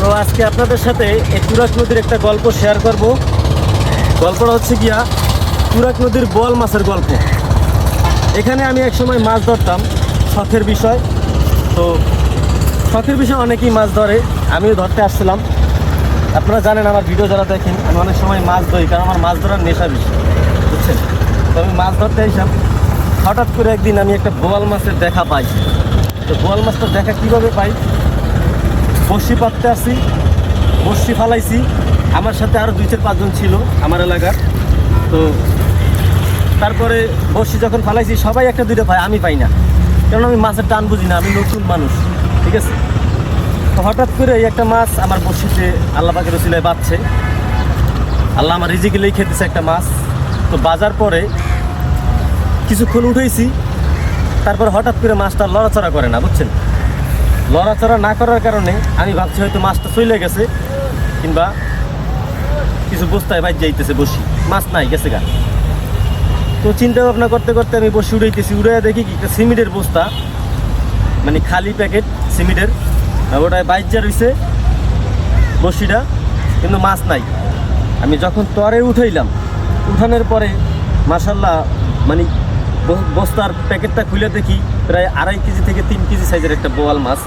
তো আজকে আপনাদের সাথে এই তুরাগ নদীর একটা গল্প শেয়ার করব। গল্পটা হচ্ছে গিয়া তুরাগ নদীর বোয়াল মাছের গল্প। এখানে আমি একসময় মাছ ধরতাম, শখের বিষয়। তো শখের বিষয় অনেকেই মাছ ধরে, আমিও ধরতে আসছিলাম। আপনারা জানেন, আমার ভিডিও যারা দেখেন, আমি অনেক সময় মাছ ধরি, কারণ আমার মাছ ধরার নেশা বেশি, বুঝছেন। তো আমি মাছ ধরতে এসেছিলাম, হঠাৎ করে একদিন আমি একটা বোয়াল মাছের দেখা পাই। তো বোয়াল মাছটা দেখা কীভাবে পাই, বড়শি পাততে আসি, বড়শি ফালাইছি, আমার সাথে আরও 2-4-5 জন ছিল আমার এলাকার। তো তারপরে বড়শি যখন ফালাইছি, সবাই একটা দুইটা পায়, আমি পাই না, কারণ আমি মাছের টান বুঝি না, আমি নতুন মানুষ, ঠিক আছে। তো হঠাৎ করে এই একটা মাছ আমার বড়শিতে আল্লাহ পাকের ওসিলায় বাজছে। আল্লাহ আমার রিজিকেলেই খেতেছে একটা মাছ। তো বাজার পরে কিছুক্ষণ উঠেছি, তারপর হঠাৎ করে মাছটা লড়াচড়া করে না, বুঝছেন। লড়াচড়া না করার কারণে আমি ভাবছি হয়তো মাছটা চলে গেছে, কিংবা কিছু বস্তায় বাইর যাইতেছে, বসি মাছ নাই, গেছে গা। তো চিন্তা ভাবনা করতে করতে আমি বসি উড়াইতেছি, উড়ে দেখি কি একটা সিমেন্টের বস্তা, মানে খালি প্যাকেট সিমেন্টের, ওটায় বাইজা রয়েছে বসিটা, কিন্তু মাছ নাই। আমি যখন তরে উঠাইলাম, উঠানোর পরে মাশাল্লাহ, মানে বস্তার প্যাকেটটা খুলে দেখি প্রায় 2.5 কেজি থেকে 3 কেজি সাইজের একটা বোয়াল মাছ।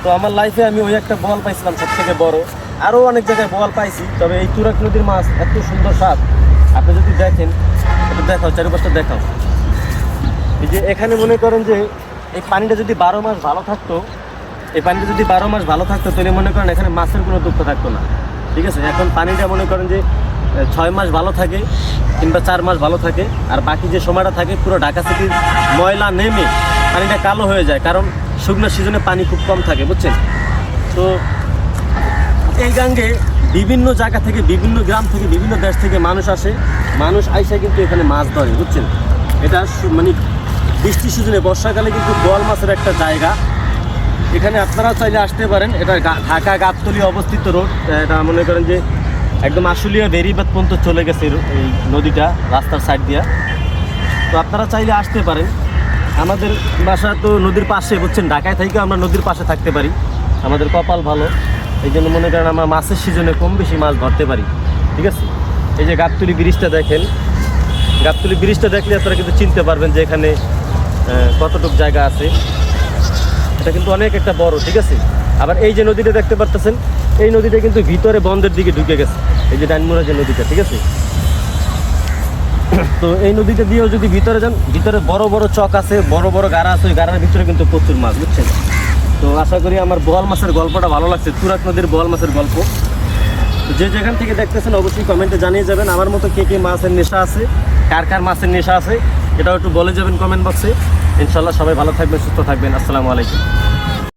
তো আমার লাইফে আমি ওই একটা বোয়াল পাইছিলাম, সব থেকে বড়। আরও অনেক জায়গায় বোয়াল পাইছি, তবে এই তুরাগ নদীর মাছ এত সুন্দর স্বাদ, আপনি যদি দেখেন, একটু দেখাও, চারিপাশটা দেখাও। এই যে এখানে মনে করেন যে এই পানিটা যদি 12 মাস ভালো থাকতো, এই পানিটা যদি 12 মাস ভালো থাকতো, তাহলে মনে করেন এখানে মাছের কোনো দুঃখ থাকতো না, ঠিক আছে। এখন পানিটা মনে করেন যে 6 মাস ভালো থাকে, কিংবা 4 মাস ভালো থাকে, আর বাকি যে সময়টা থাকে পুরো ঢাকা সিটির ময়লা নেমে পানিটা কালো হয়ে যায়, কারণ শুকনো সিজনে পানি খুব কম থাকে, বুঝছেন। তো এই গাঙ্গে বিভিন্ন জায়গা থেকে, বিভিন্ন গ্রাম থেকে, বিভিন্ন দেশ থেকে মানুষ আসে, মানুষ আইসা কিন্তু এখানে মাছ ধরে, বুঝছেন। এটা মানে বৃষ্টি সিজনে, বর্ষাকালে কিন্তু বোয়াল মাছের একটা জায়গা। এখানে আপনারা চাইলে আসতে পারেন। এটা ঢাকা গাবতলী অবস্থিত রোড। এটা মনে করেন যে একদম আশুলিয়া বেরিবাদ পর্যন্ত চলে গেছে এই নদীটা, রাস্তার সাইড দিয়া। তো আপনারা চাইলে আসতে পারেন। আমাদের বাসা তো নদীর পাশে, বুঝছেন। ঢাকায় থেকেও আমরা নদীর পাশে থাকতে পারি, আমাদের কপাল ভালো। এই জন্য মনে করেন আমরা মাছের সিজনে কম বেশি মাছ ধরতে পারি, ঠিক আছে। এই যে গাবতলী ব্রিজটা দেখেন, গাবতলী ব্রিজটা দেখলে আপনারা কিন্তু চিনতে পারবেন যে এখানে কতটুকু জায়গা আছে। এটা কিন্তু অনেক একটা বড়, ঠিক আছে। আবার এই যে নদীটা দেখতে পারতেছেন, এই নদীটা কিন্তু ভিতরে বন্দরের দিকে ঢুকে গেছে, এই যে ডাইনমুড়া যে নদীটা, ঠিক আছে। তো এই নদীটা দিয়েও যদি ভিতরে যান, ভিতরে বড় বড় চক আছে, বড় বড় গাড়া আছে, ওই গাড়ার ভিতরে কিন্তু প্রচুর মাছ, বুঝছেন। তো আশা করি আমার বোয়াল মাছের গল্পটা ভালো লাগছে, তুরাগ নদীর বোয়াল মাছের গল্প। তো যে যেখান থেকে দেখতেছেন অবশ্যই কমেন্টে জানিয়ে যাবেন আমার মতো কে কে মাছের নেশা আছে, কার কার মাছের নেশা আছে, এটাও একটু বলে যাবেন কমেন্ট বক্সে। ইনশাল্লাহ সবাই ভালো থাকবেন, সুস্থ থাকবেন। আসসালামু আলাইকুম।